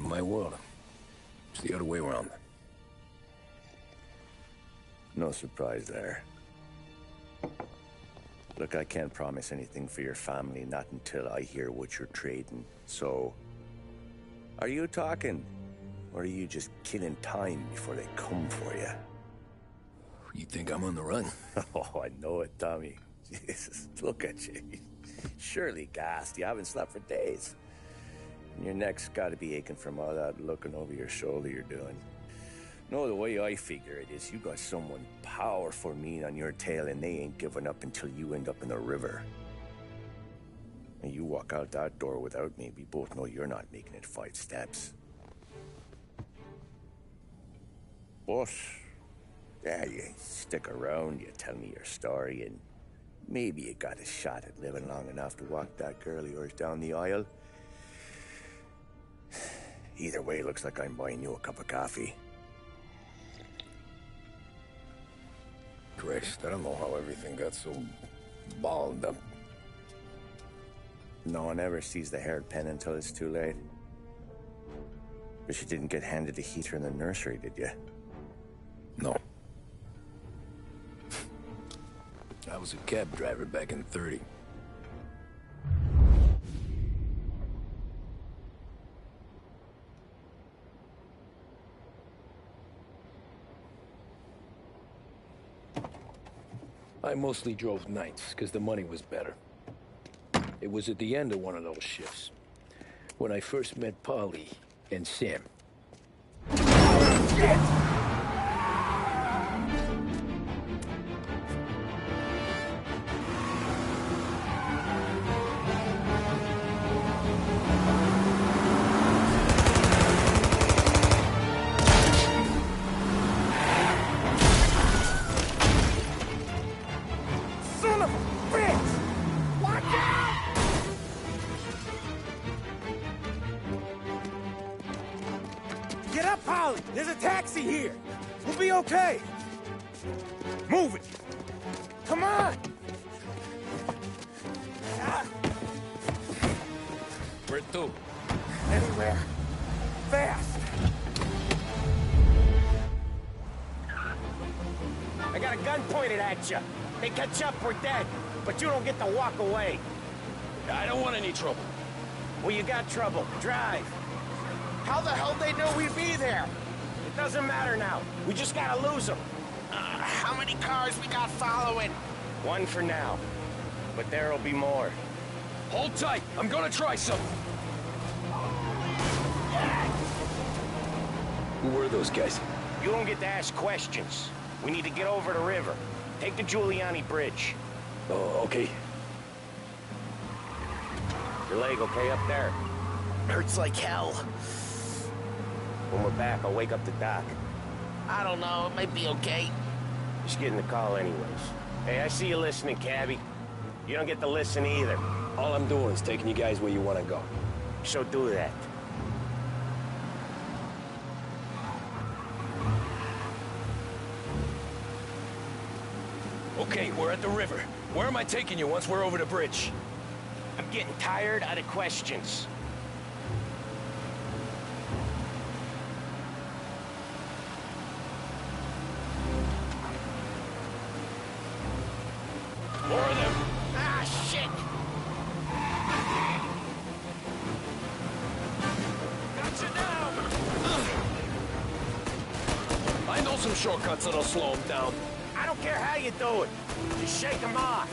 my world. It's the other way around. No surprise there. Look, I can't promise anything for your family, not until I hear what you're trading. So, are you talking? Or are you just killing time before they come for you? You think I'm on the run? Oh, I know it, Tommy. Jesus, look at you. Surely gassed. You haven't slept for days. And your neck's got to be aching from all that looking over your shoulder you're doing. No, the way I figure it is you got someone powerful mean on your tail and they ain't giving up until you end up in the river. And you walk out that door without me, we both know you're not making it 5 steps. But, yeah, you stick around, you tell me your story, and maybe you got a shot at living long enough to walk that girl of yours down the aisle. Either way, looks like I'm buying you a cup of coffee. Christ, I don't know how everything got so balled up. No one ever sees the haired pen until it's too late. But you didn't get handed a heater in the nursery, did you? No. I was a cab driver back in '30. I mostly drove nights, because the money was better. It was at the end of one of those shifts, when I first met Polly and Sam. Shit! Get up, Polly! There's a taxi here! We'll be okay! Move it! Come on! Where to? Anywhere. Fast! I got a gun pointed at you. They catch up, we're dead. But you don't get to walk away. I don't want any trouble. Well, you got trouble. Drive. How the hell they know we'd be there? It doesn't matter now. We just gotta lose them. How many cars we got following? One for now. But there'll be more. Hold tight. I'm gonna try something. Who were those guys? You don't get to ask questions. We need to get over the river. Take the Giuliani Bridge. Oh, okay. Your leg okay up there? Hurts like hell. When we're back, I'll wake up the doc. I don't know, it might be okay. Just getting the call anyways. Hey, I see you listening, cabbie. You don't get to listen either. All I'm doing is taking you guys where you want to go. So do that. Okay, we're at the river. Where am I taking you once we're over the bridge? I'm getting tired of the questions. More of them. Ah, shit! Gotcha now! I know some shortcuts that'll slow them down. I don't care how you do it. Just shake them off.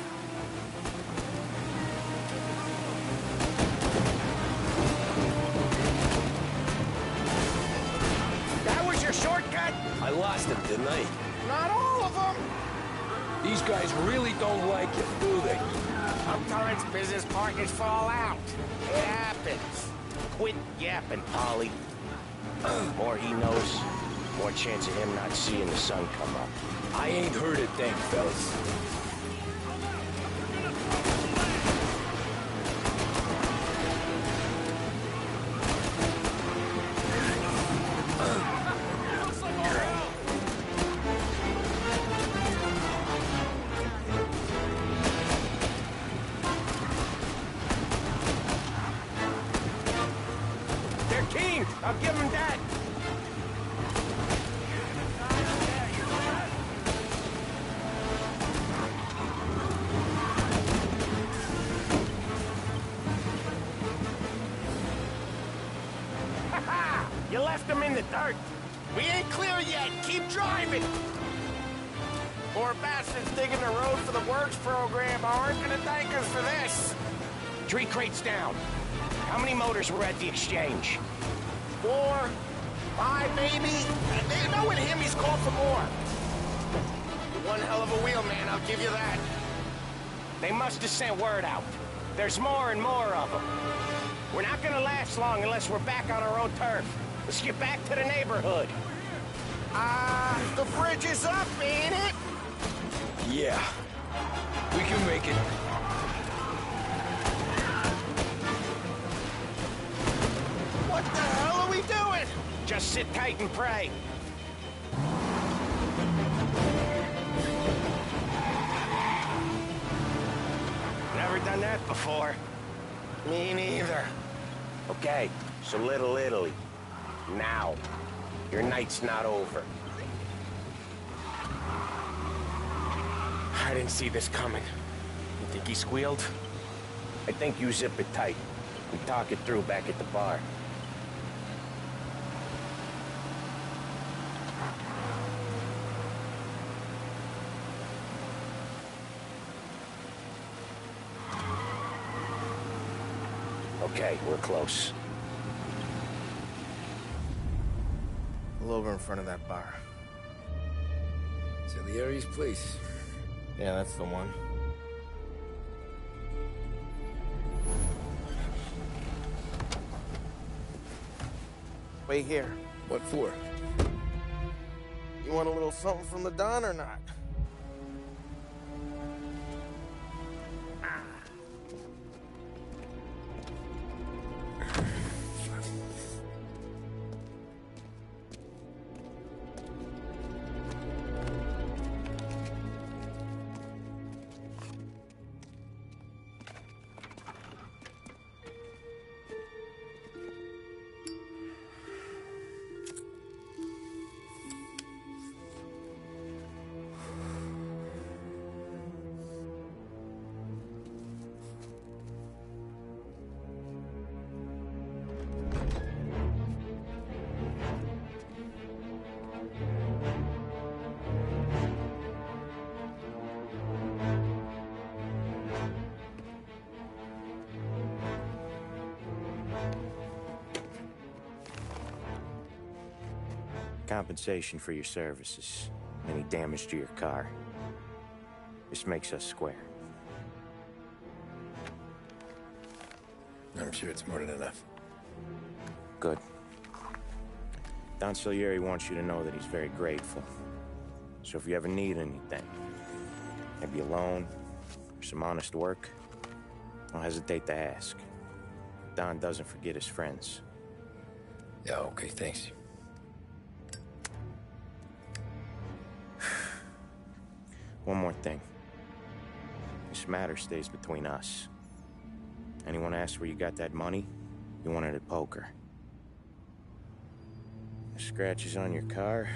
That was your shortcut? I lost him, didn't I? Not all of them. These guys really don't like you, do they? Sometimes business partners fall out. It happens. Quit yapping, Polly. More he knows, more chance of him not seeing the sun come up. I ain't heard a thing, fellas. they're keen. I'll give them that. You left them in the dirt. We ain't clear yet. Keep driving. Poor bastards digging the road for the works program aren't gonna thank us for this. 3 crates down. How many motors were at the exchange? 4, 5 maybe. They know with him he's called for more. One hell of a wheel, man, I'll give you that. They must have sent word out. There's more and more of them. We're not gonna last long unless we're back on our own turf. Let's get back to the neighborhood. The bridge is up, ain't it? Yeah. We can make it. What the hell are we doing? Just sit tight and pray. Never done that before. Me neither. Okay, so Little Italy. Now. Your night's not over. I didn't see this coming. You think he squealed? I think you zip it tight. We talk it through back at the bar. Okay, we're close. Pull over in front of that bar. Salieri's place. Yeah, that's the one. Wait here. What for? You want a little something from the Don or not? Compensation for your services. Any damage to your car. This makes us square. I'm sure it's more than enough. Good. Don Salieri wants you to know that he's very grateful. So if you ever need anything, maybe a loan or some honest work, don't hesitate to ask. Don doesn't forget his friends. Yeah, okay, thanks. One more thing. This matter stays between us. Anyone asks where you got that money, you won it at poker. The scratches on your car,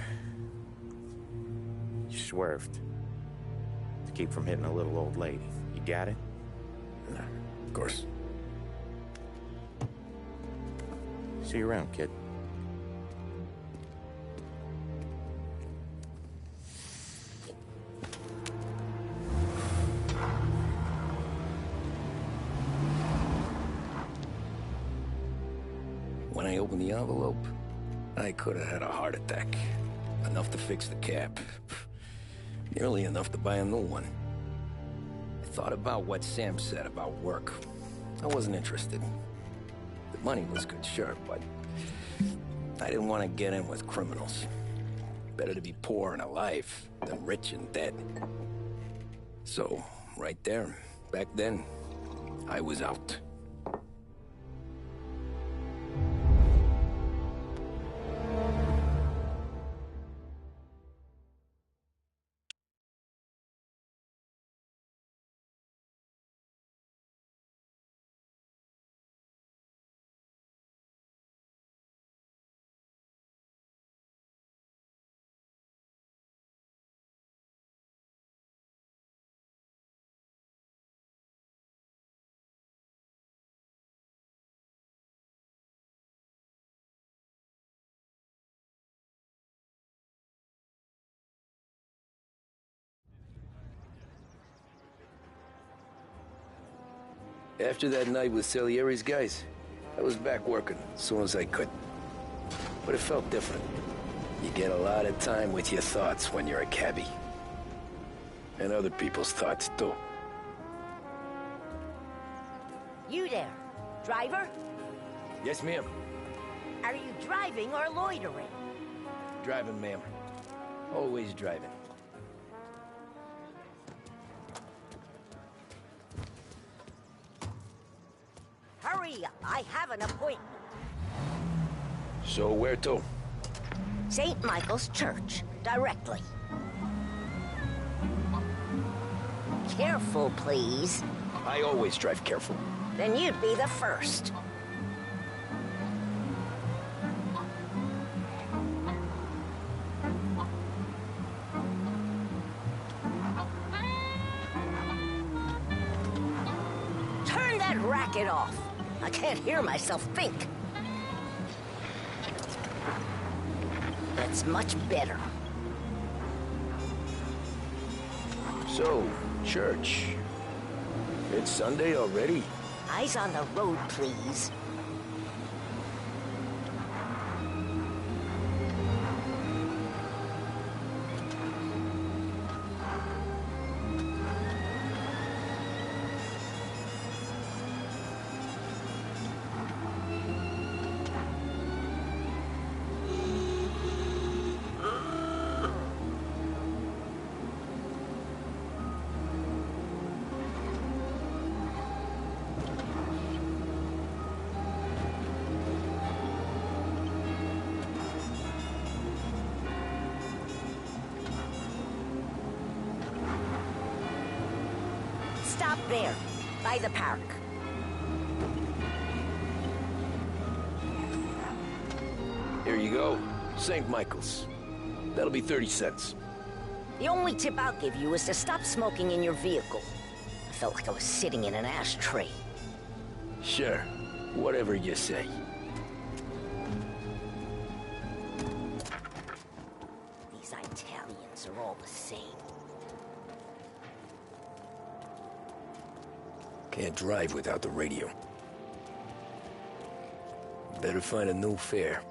you swerved. To keep from hitting a little old lady. You got it? Of course. See you around, kid. When I opened the envelope, I could have had a heart attack. Enough to fix the cap. Nearly enough to buy a new one. I thought about what Sam said about work. I wasn't interested. The money was good, sure, but I didn't want to get in with criminals. Better to be poor and alive than rich and dead. So, right there, back then, I was out. After that night with Salieri's guys, I was back working as soon as I could. But it felt different. You get a lot of time with your thoughts when you're a cabbie. And other people's thoughts, too. You there, driver? Yes, ma'am. Are you driving or loitering? Driving, ma'am. Always driving. Hurry up, I have an appointment. So where to? St. Michael's Church, directly. Careful, please. I always drive careful. Then you'd be the first. Turn that racket off. I can't hear myself think. That's much better. So, church. It's Sunday already? Eyes on the road, please. Stop there, by the park. Here you go. St. Michael's. That'll be 30 cents. The only tip I'll give you is to stop smoking in your vehicle. I felt like I was sitting in an ashtray. Sure. Whatever you say. These Italians are all the same. Can't drive without the radio. Better find a new fare.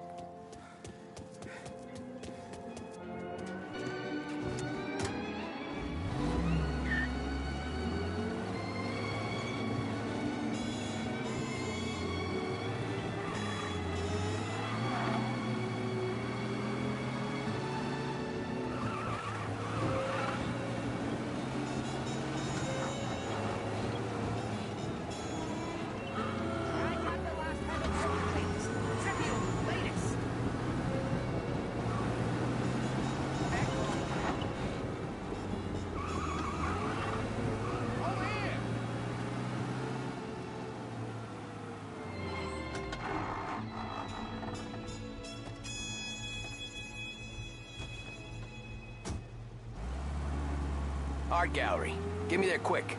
Art gallery. Get me there quick.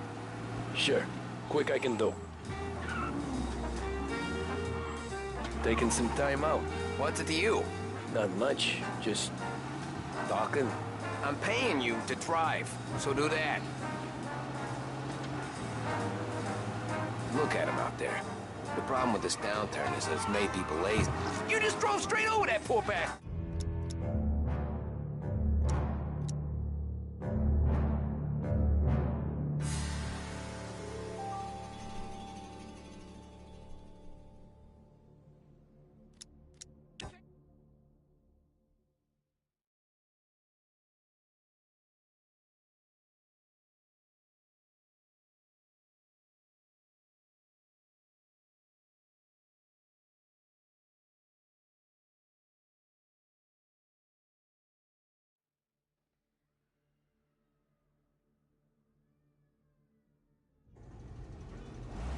Sure. Quick I can do. Taking some time out. What's it to you? Not much. Just talking. I'm paying you to drive, so do that. Look at him out there. The problem with this downturn is that it's made people lazy. You just drove straight over that poor bastard!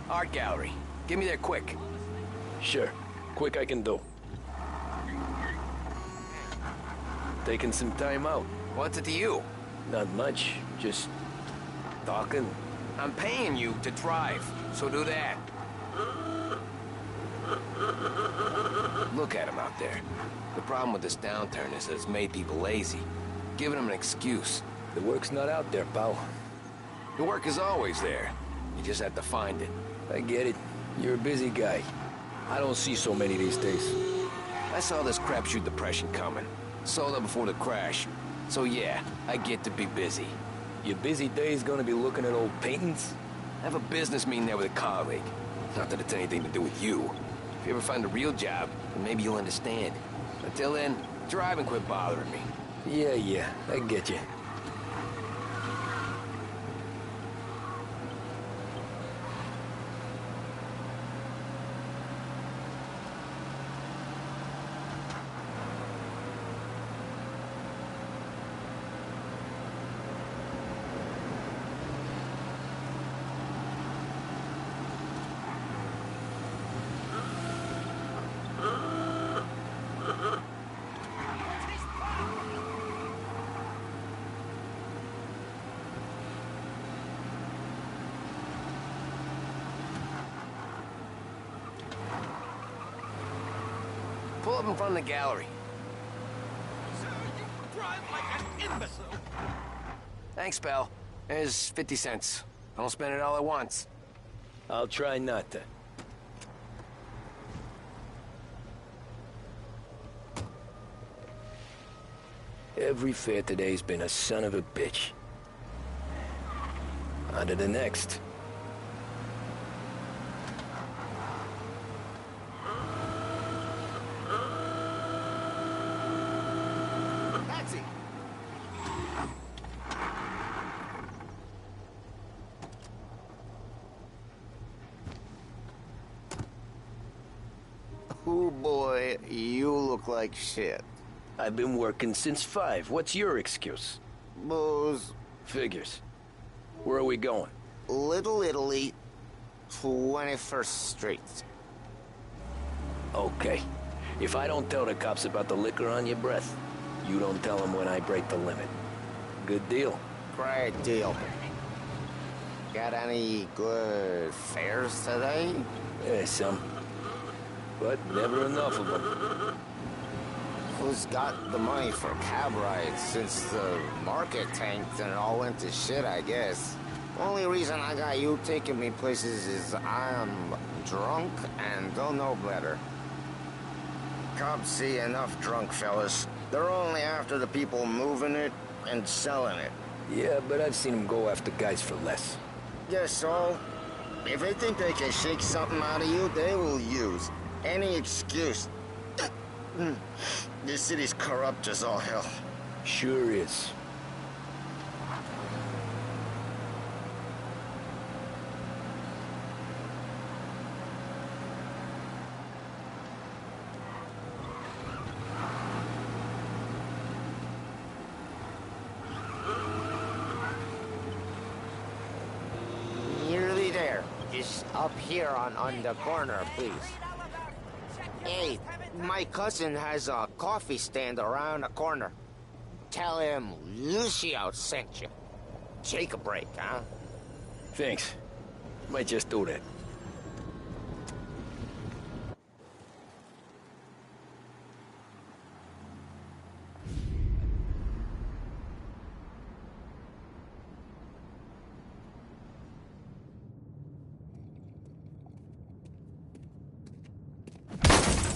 Art gallery. Get me there quick. Sure. Quick I can do. Taking some time out. What's it to you? Not much. Just talking. I'm paying you to drive, so do that. Look at him out there. The problem with this downturn is that it's made people lazy. Giving them an excuse. The work's not out there, pal. The work is always there. You just have to find it. I get it. You're a busy guy. I don't see so many these days. I saw this crapshoot depression coming. Sold up before the crash. So yeah, I get to be busy. Your busy day's gonna be looking at old paintings? I have a business meeting there with a colleague. Not that it's anything to do with you. If you ever find a real job, then maybe you'll understand. Until then, drive and quit bothering me. Yeah, I get you. Pull up in front of the gallery. Sir, you drive like an imbecile. Thanks, pal. There's 50 cents. Don't spend it all at once. I'll try not to. Every fare today's been a son of a bitch. On to the next. Taxi. Oh boy, you look like shit. I've been working since 5. What's your excuse? Booze, Figures. Where are we going? Little Italy, 21st Street. Okay. If I don't tell the cops about the liquor on your breath, you don't tell them when I break the limit. Good deal. Great deal. Got any good fares today? Yeah, some. But never enough of them. Who's got the money for cab rides since the market tanked and it all went to shit, I guess? Only reason I got you taking me places is I'm drunk and don't know better. Cops see enough drunk fellas. They're only after the people moving it and selling it. Yeah, but I've seen them go after guys for less. Guess so. If they think they can shake something out of you, they will use any excuse. This city's corrupt as all hell. Sure is. Nearly there. Just up here on the corner, please. Hey, my cousin has a coffee stand around the corner. Tell him Lucio sent you. Take a break, huh? Thanks. Might just do that.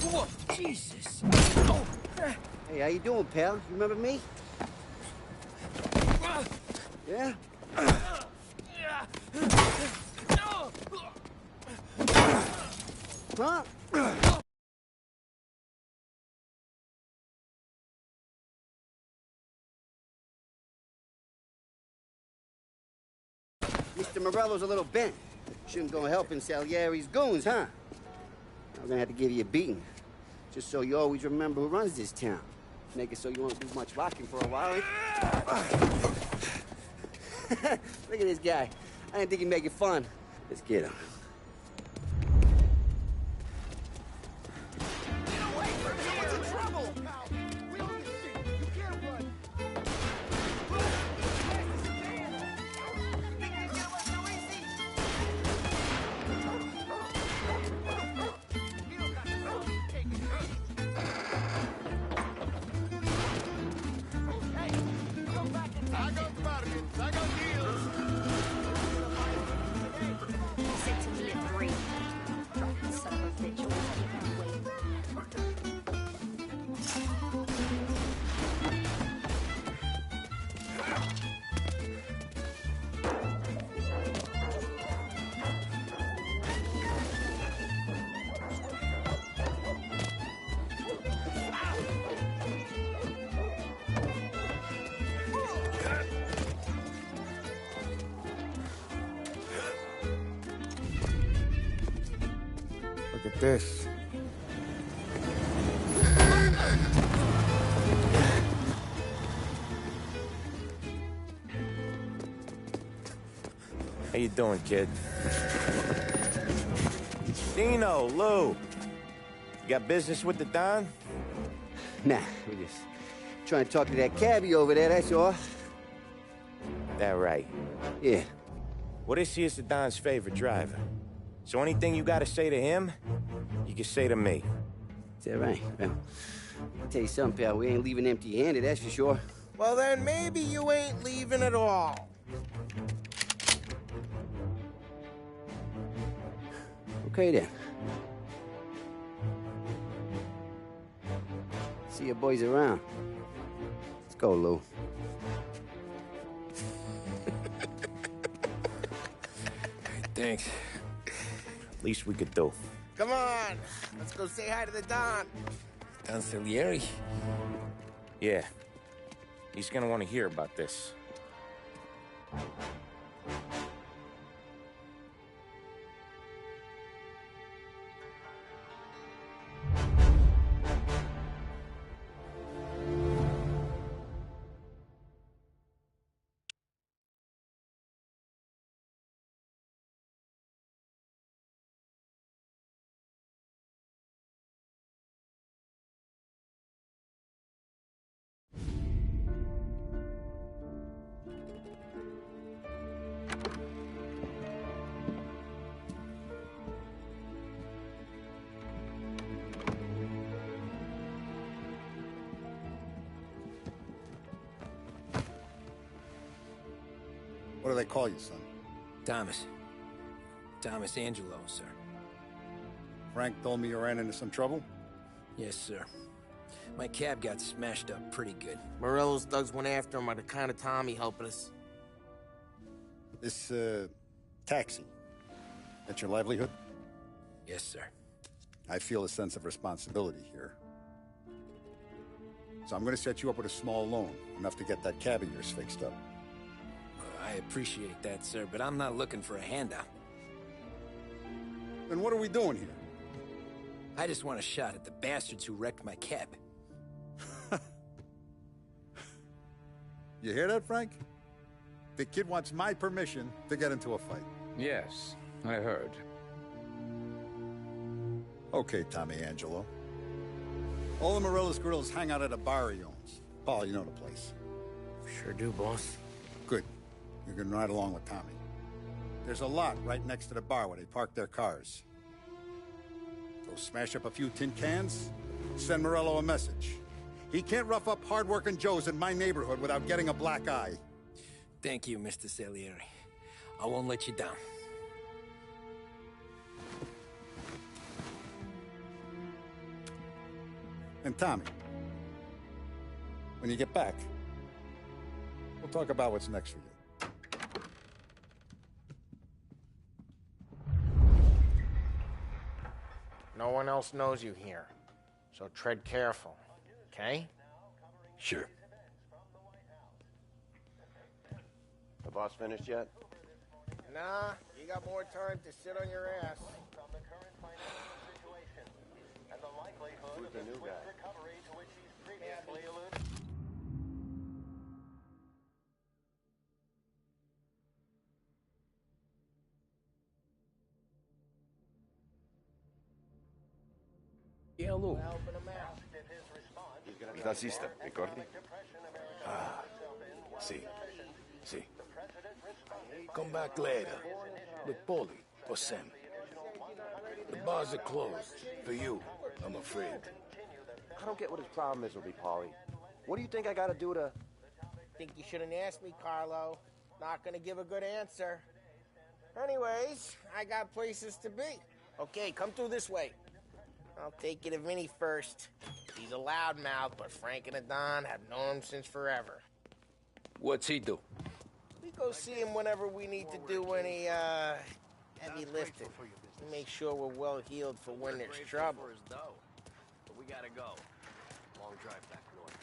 Whoa, Jesus! Hey, how you doing, pal? You remember me? Yeah? Huh? Mr. Morello's a little bent. Shouldn't go helping Salieri's goons, huh? I'm gonna have to give you a beating. Just so you always remember who runs this town. Make it so you won't do much rocking for a while. Look at this guy. I didn't think he'd make it fun. Let's get him. I got bargains, I got deals. this. How you doing, kid? Dino, Lou. You got business with the Don? Nah, we're just trying to talk to that cabbie over there, that's all. That right. Yeah. Well, this here's the Don's favorite driver. So anything you gotta say to him, you can say to me. Is that right? Well, I'll tell you something, pal. We ain't leaving empty-handed, that's for sure. Well, then maybe you ain't leaving at all. Okay, then. See your boys around. Let's go, Lou. Thanks. Least we could do. Come on, let's go say hi to the Don. Don Salieri? Yeah. He's gonna want to hear about this. What do they call you, son? Thomas. Thomas Angelo, sir. Frank told me you ran into some trouble? Yes, sir. My cab got smashed up pretty good. Morello's thugs went after him by the kind of Tommy helping us. This, taxi. That's your livelihood? Yes, sir. I feel a sense of responsibility here. So I'm gonna set you up with a small loan, enough to get that cab of yours fixed up. I appreciate that, sir, but I'm not looking for a handout. Then what are we doing here? I just want a shot at the bastards who wrecked my cab. You hear that, Frank? The kid wants my permission to get into a fight. Yes, I heard. Okay, Tommy Angelo. All the Morello's girls hang out at a bar he owns. Paul, you know the place. Sure do, boss. Good. You can ride along with Tommy. There's a lot right next to the bar where they park their cars. Go smash up a few tin cans, send Morello a message. He can't rough up hard-working Joes in my neighborhood without getting a black eye. Thank you, Mr. Salieri. I won't let you down. And Tommy, when you get back, we'll talk about what's next for you. No one else knows you here, so tread careful, okay? Sure. The boss finished yet? Nah, you got more time to sit on your ass. Who's the new guy? Yeah, Lou. Il nazista, ricordi? Ah, sì, sì. Come back later. With Paulie or Sam. The bars are closed. For you, I'm afraid. I don't get what his problem is with me, Paulie. What do you think I gotta do to... Think you shouldn't ask me, Carlo. Not gonna give a good answer. Anyways, I got places to be. Okay, come through this way. I'll take you to Vinny first. He's a loudmouth, but Frank and the Don have known him since forever. What's he do? We go see him whenever we need to do any, heavy lifting. Make sure we're well healed for when there's trouble. But we gotta go. Long drive back north.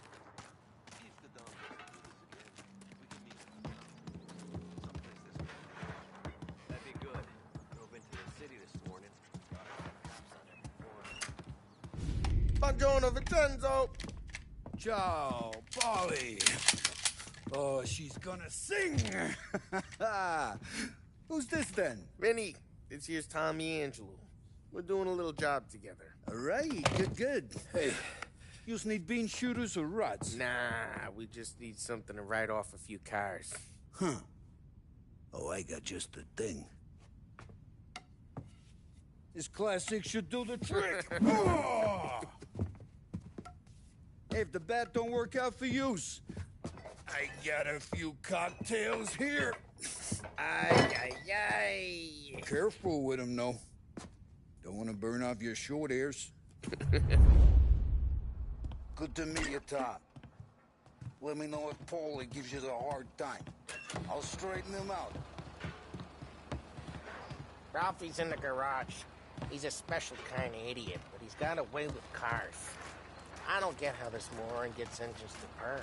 That'd be good. Drove into the city this morning. buongiorno, Vincenzo. Ciao, Polly. Oh, she's gonna sing. Who's this then? Vinny, this here's Tommy Angelo. We're doing a little job together. All right, good. Hey, you just need bean shooters or rods? Nah, we just need something to write off a few cars. Huh. Oh, I got just the thing. This classic should do the trick. Oh! Hey, if the bat don't work out for yous, I got a few cocktails here. Ay, ay, ay. Careful with them, though. Don't want to burn off your short hairs. Good to meet you, Tom. Let me know if Paulie gives you the hard time. I'll straighten him out. Ralphie's in the garage. He's a special kind of idiot, but he's got a way with cars. I don't get how this moron gets engines to burn.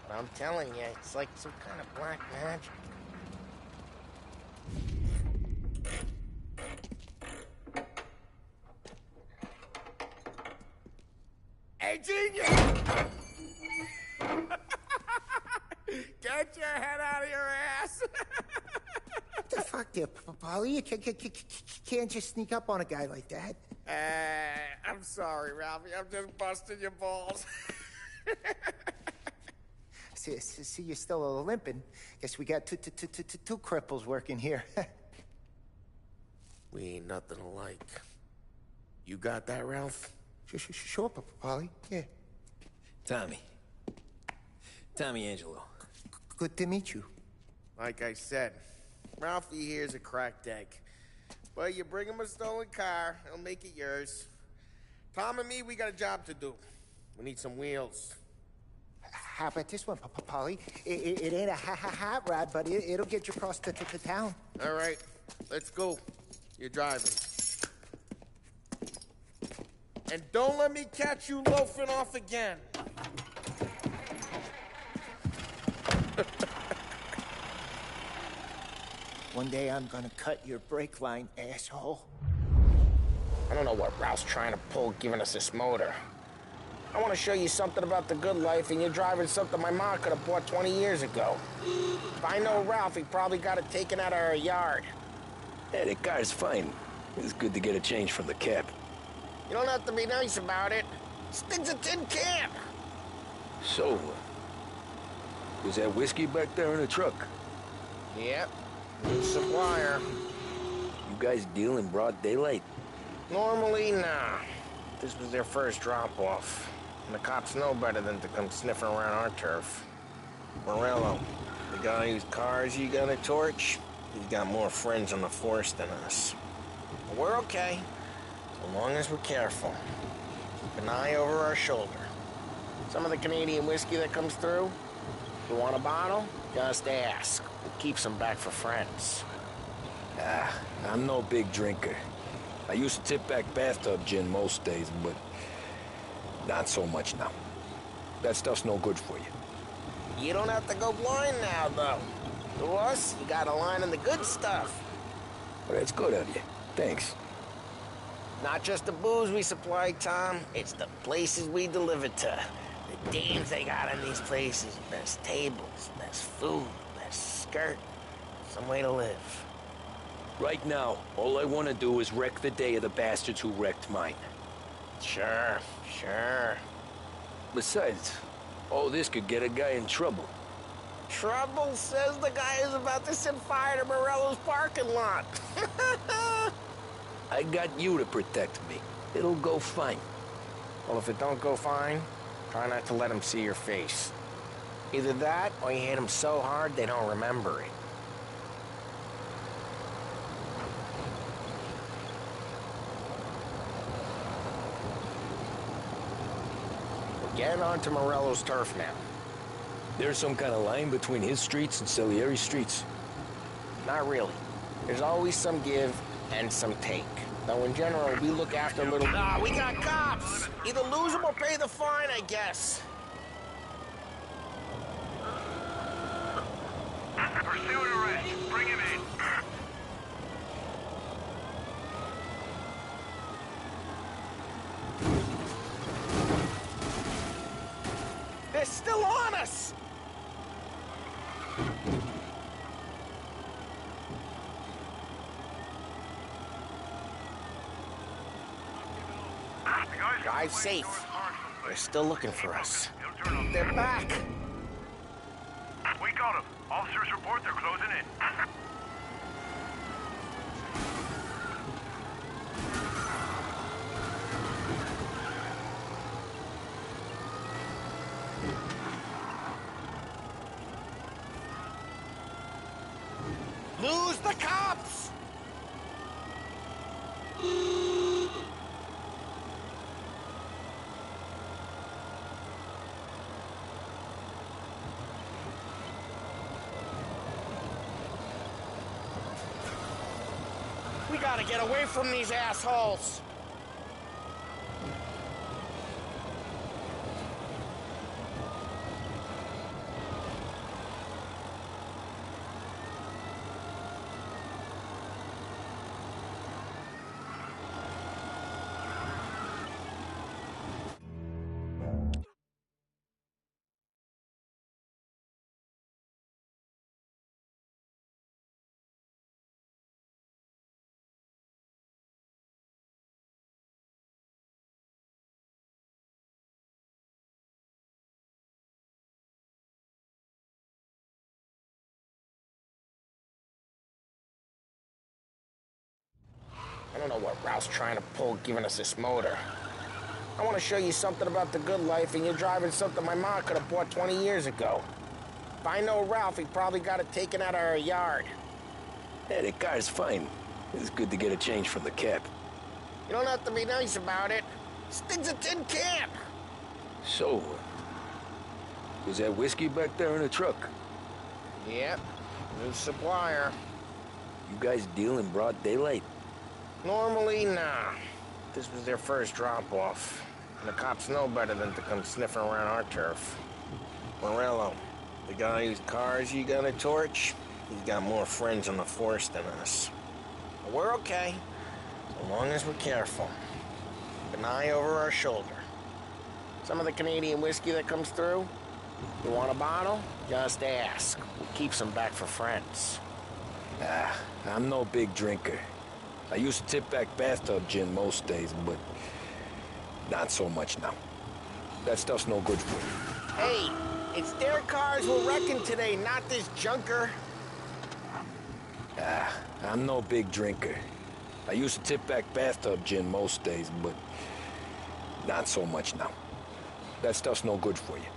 But I'm telling you, it's like some kind of black magic. Hey, genius! Get your head out of your ass! What the fuck there, Polly? You can't just sneak up on a guy like that. I'm sorry, Ralphie. I'm just busting your balls. See, you're still limping. Guess we got two cripples working here. We ain't nothing alike. You got that, Ralph? Sure, Polly. Yeah. Tommy Angelo. Good to meet you. Like I said, Ralphie here's a cracked egg. But you bring him a stolen car, he'll make it yours. Tom and me, we got a job to do. We need some wheels. How about this one, Polly? It ain't a hot rod, but it'll get you across to town. All right, let's go. You're driving. And don't let me catch you loafing off again. One day I'm gonna cut your brake line, asshole. I don't know what Ralph's trying to pull giving us this motor. I want to show you something about the good life, and you're driving something my mom could have bought 20 years ago. If I know Ralph, he probably got it taken out of our yard. Yeah, the car's fine. It's good to get a change from the cab. You don't have to be nice about it. This thing's a tin can. So, was that whiskey back there in the truck? Yep. New supplier. You guys deal in broad daylight? Normally, nah. This was their first drop-off. And the cops know better than to come sniffing around our turf. Morello, the guy whose cars you got a torch, he's got more friends on the force than us. But we're okay, so long as we're careful. Keep an eye over our shoulder. Some of the Canadian whiskey that comes through, if you want a bottle, just ask. We'll keep some back for friends. I'm no big drinker. I used to tip back bathtub gin most days, but not so much now. That stuff's no good for you. You don't have to go blind now, though. To us, you got a line on the good stuff. Well, that's good of you. Thanks. Not just the booze we supply, Tom. It's the places we deliver to. The dames they got in these places. Best tables, best food, best skirt. Some way to live. Right now, all I want to do is wreck the day of the bastards who wrecked mine. Sure. Besides, all this could get a guy in trouble. Trouble says the guy is about to set fire to Morello's parking lot. I got you to protect me. It'll go fine. Well, if it don't go fine, try not to let him see your face. Either that, or you hit him so hard they don't remember it. We're getting onto Morello's turf now. There's some kind of line between his streets and Salieri's streets? Not really. There's always some give and some take. Though in general, we look after little... Ah, we got cops! Either lose them or pay the fine, I guess. Pursuit arrest. Bring him in. They're still on us! Drive safe. They're still looking for us. They're back! We got them. Officers report they're closing in. Lose the cops! We gotta get away from these assholes! I don't know what Ralph's trying to pull giving us this motor. I want to show you something about the good life, and you're driving something my mom could have bought 20 years ago. If I know Ralph, he probably got it taken out of our yard. Yeah, the car's fine. It's good to get a change from the cap. You don't have to be nice about it. Stig's a tin can. So, is that whiskey back there in the truck? Yep, new supplier. You guys deal in broad daylight? Normally, nah. This was their first drop-off. And the cops know better than to come sniffing around our turf. Morello, the guy whose cars you got a torch, he's got more friends on the force than us. But we're okay, so long as we're careful. Keep an eye over our shoulder. Some of the Canadian whiskey that comes through, you want a bottle? Just ask. We'll keep some back for friends. I'm no big drinker. I used to tip back bathtub gin most days, but not so much now. That stuff's no good for you. Hey, it's their cars we're wrecking today, not this junker. I'm no big drinker. I used to tip back bathtub gin most days, but not so much now. That stuff's no good for you.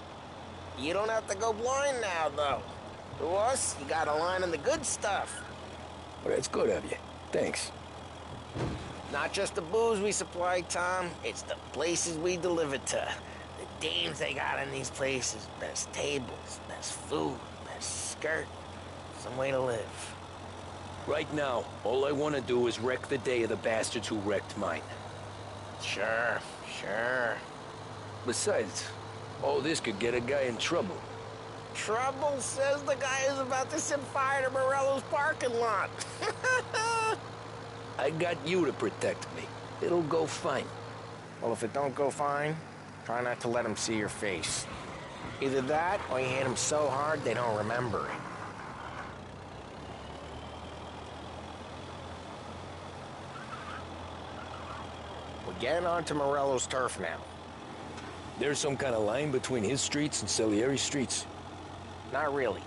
You don't have to go blind now, though. To us, you got a line on the good stuff. Well, that's good of you. Thanks. Not just the booze we supply, Tom. It's the places we deliver to. The dames they got in these places. Best tables, best food, best skirt. Some way to live. Right now, all I want to do is wreck the day of the bastards who wrecked mine. Sure. Besides, all this could get a guy in trouble. Trouble, says the guy who's about to set fire to Morello's parking lot. I got you to protect me. It'll go fine. Well, if it don't go fine, try not to let them see your face. Either that, or you hit them so hard they don't remember it. We're getting onto Morello's turf now. There's some kind of line between his streets and Salieri's streets? Not really.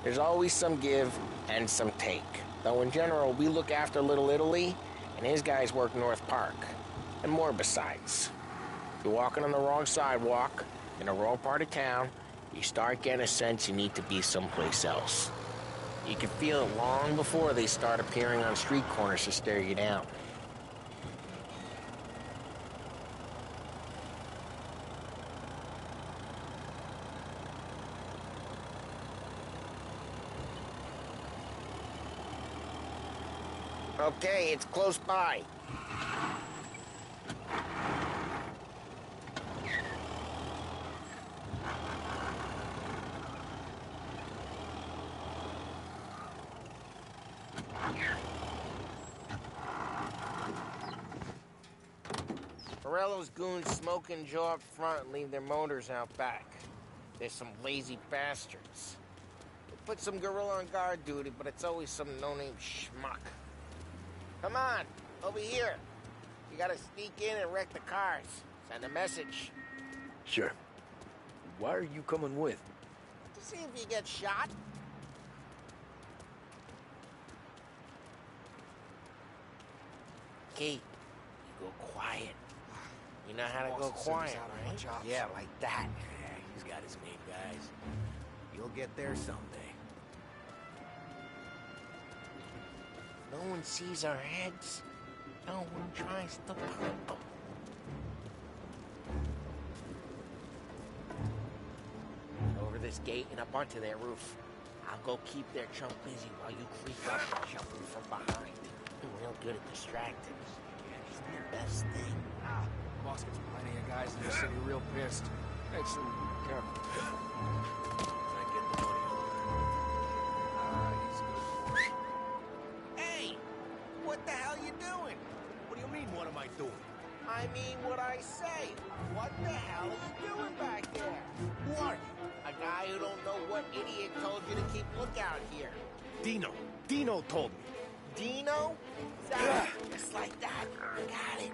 There's always some give and some take. Though in general, we look after Little Italy, and his guys work North Park. And more besides. If you're walking on the wrong sidewalk, in the wrong part of town, you start getting a sense you need to be someplace else. You can feel it long before they start appearing on street corners to stare you down. Okay, it's close by. Morello's goons smoke and jaw up front and leave their motors out back. There's some lazy bastards. They put some gorilla on guard duty, but it's always some no-name schmuck. Come on, over here. You gotta sneak in and wreck the cars. Send a message. Sure. Why are you coming with? To see if you get shot. Key, you go quiet. You know how to go quiet, right? Yeah, like that. Yeah, he's got his main guys. You'll get there someday. No one sees our heads. No one tries to pump them. Over this gate and up onto their roof. I'll go keep their chump busy while you creep up and jump them from behind. I'm real good at distracting. Yeah, it's the best thing. Boss gets plenty of guys in the city real pissed. Makes them careful. I get the money over there. He's good. Hey! What the hell you doing? What do you mean, what am I doing? I mean what I say. What the hell are you doing back there? Who are you? A guy who don't know what idiot told you to keep lookout here. Dino. Dino told me. Dino? That, just like that. Got it.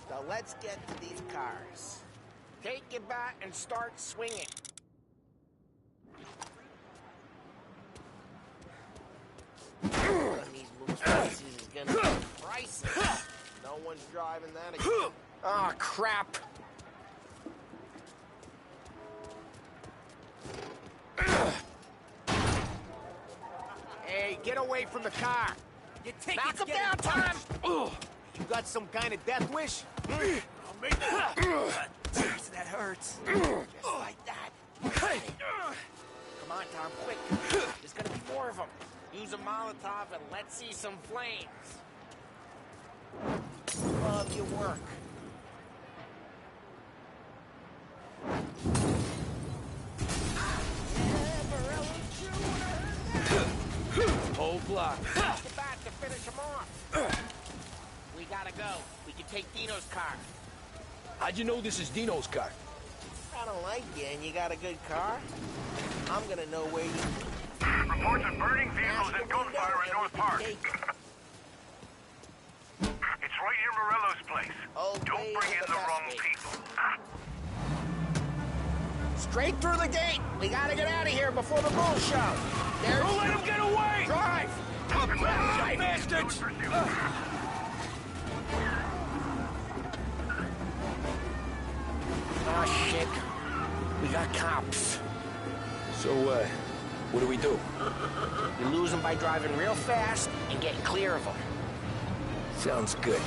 So let's get to these cars. Take your bat and start swinging. One of these moose pieces is gonna be priceless. No one's driving that again. Oh, crap. Hey, get away from the car! You take Knock him down, Tom! You got some kind of death wish? I'll make it. Jeez, that hurts. Just like that. Come on, Tom, quick. There's gonna be more of them. Use a Molotov and let's see some flames. Love your work. Whole block. Pass the bat to finish him off. We gotta go. We can take Dino's car. How'd you know this is Dino's car? I don't like you, and you got a good car. I'm gonna know where you... Reports of burning vehicles and gunfire in North Park. It's right near Morello's place. Don't bring in the wrong people. Straight through the gate. We gotta get out of here before the bull show. Don't let him get away! Drive! Drive, bastards! Oh, shit. We got cops. So, what do we do? You lose them by driving real fast and getting clear of them. Sounds good.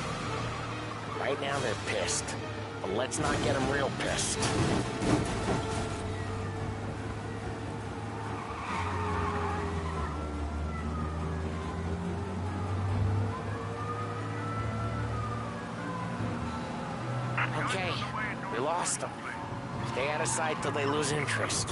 Right now they're pissed, but let's not get them real pissed. Okay, we lost them. Stay out of sight till they lose interest.